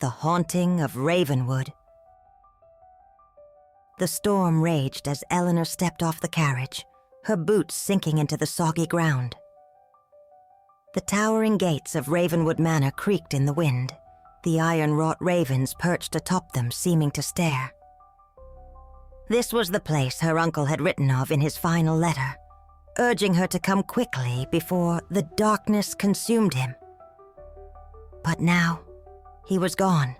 The haunting of Ravenwood. The storm raged as Eleanor stepped off the carriage, her boots sinking into the soggy ground. The towering gates of Ravenwood Manor creaked in the wind, the iron-wrought ravens perched atop them seeming to stare. This was the place her uncle had written of in his final letter, urging her to come quickly before the darkness consumed him. But now, he was gone,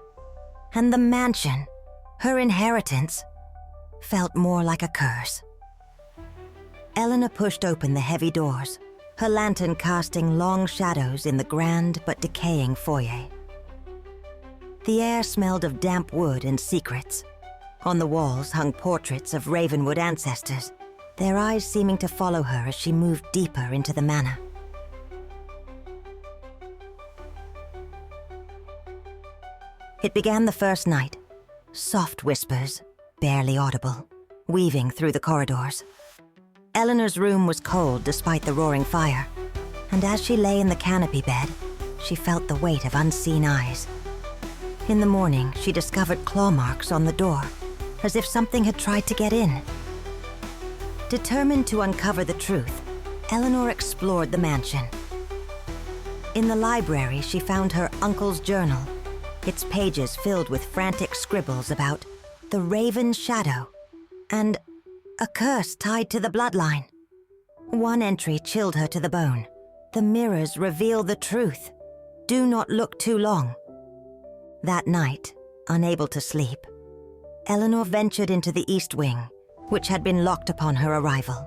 and the mansion, her inheritance, felt more like a curse. Eleanor pushed open the heavy doors, her lantern casting long shadows in the grand but decaying foyer. The air smelled of damp wood and secrets. On the walls hung portraits of Ravenwood ancestors, their eyes seeming to follow her as she moved deeper into the manor. It began the first night, soft whispers, barely audible, weaving through the corridors. Eleanor's room was cold despite the roaring fire, and as she lay in the canopy bed, she felt the weight of unseen eyes. In the morning, she discovered claw marks on the door, as if something had tried to get in. Determined to uncover the truth, Eleanor explored the mansion. In the library, she found her uncle's journal, its pages filled with frantic scribbles about the Raven Shadow and a curse tied to the bloodline. One entry chilled her to the bone. The mirrors reveal the truth. Do not look too long. That night, unable to sleep, Eleanor ventured into the East Wing, which had been locked upon her arrival.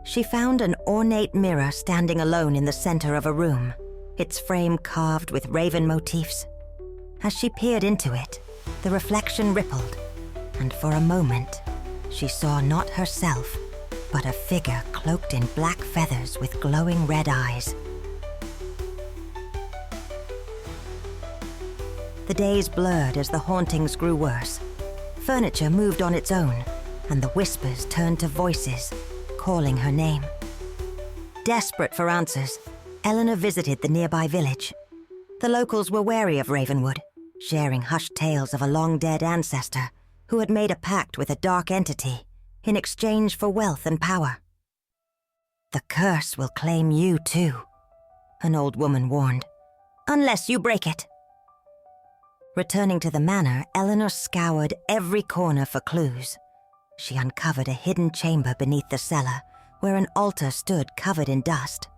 She found an ornate mirror standing alone in the center of a room, its frame carved with raven motifs. As she peered into it, the reflection rippled, and for a moment, she saw not herself, but a figure cloaked in black feathers with glowing red eyes. The days blurred as the hauntings grew worse. Furniture moved on its own, and the whispers turned to voices, calling her name. Desperate for answers, Eleanor visited the nearby village. The locals were wary of Ravenwood, sharing hushed tales of a long-dead ancestor who had made a pact with a dark entity in exchange for wealth and power. "The curse will claim you too," an old woman warned, "unless you break it." Returning to the manor, Eleanor scoured every corner for clues. She uncovered a hidden chamber beneath the cellar, where an altar stood covered in dust.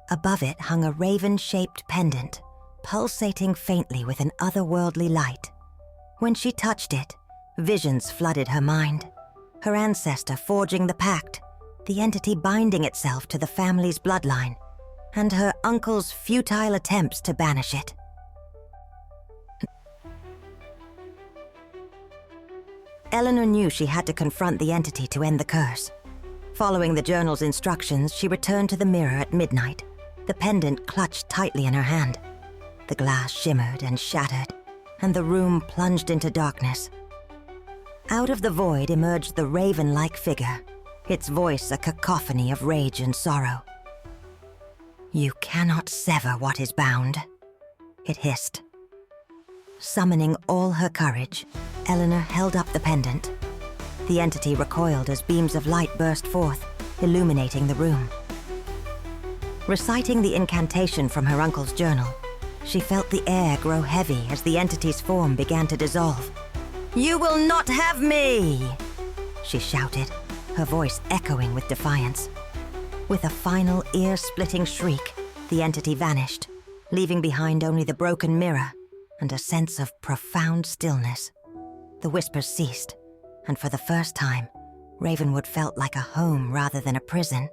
Above it hung a raven-shaped pendant, pulsating faintly with an otherworldly light. When she touched it, visions flooded her mind. Her ancestor forging the pact, the entity binding itself to the family's bloodline, and her uncle's futile attempts to banish it. Eleanor knew she had to confront the entity to end the curse. Following the journal's instructions, she returned to the mirror at midnight, the pendant clutched tightly in her hand. The glass shimmered and shattered, and the room plunged into darkness. Out of the void emerged the raven-like figure, its voice a cacophony of rage and sorrow. "You cannot sever what is bound," it hissed. Summoning all her courage, Eleanor held up the pendant. The entity recoiled as beams of light burst forth, illuminating the room. Reciting the incantation from her uncle's journal, she felt the air grow heavy as the entity's form began to dissolve. "You will not have me!" she shouted, her voice echoing with defiance. With a final ear-splitting shriek, the entity vanished, leaving behind only the broken mirror and a sense of profound stillness. The whispers ceased, and for the first time, Ravenwood felt like a home rather than a prison.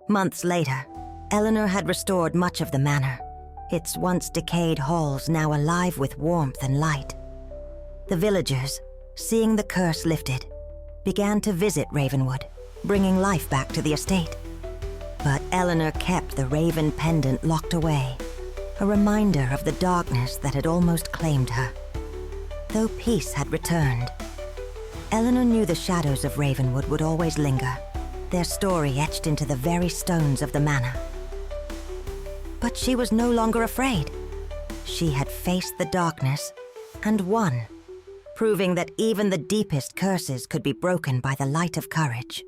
Months later, Eleanor had restored much of the manor, its once decayed halls now alive with warmth and light. The villagers, seeing the curse lifted, began to visit Ravenwood, bringing life back to the estate. But Eleanor kept the raven pendant locked away, a reminder of the darkness that had almost claimed her. Though peace had returned, Eleanor knew the shadows of Ravenwood would always linger, their story etched into the very stones of the manor. But she was no longer afraid. She had faced the darkness and won, proving that even the deepest curses could be broken by the light of courage.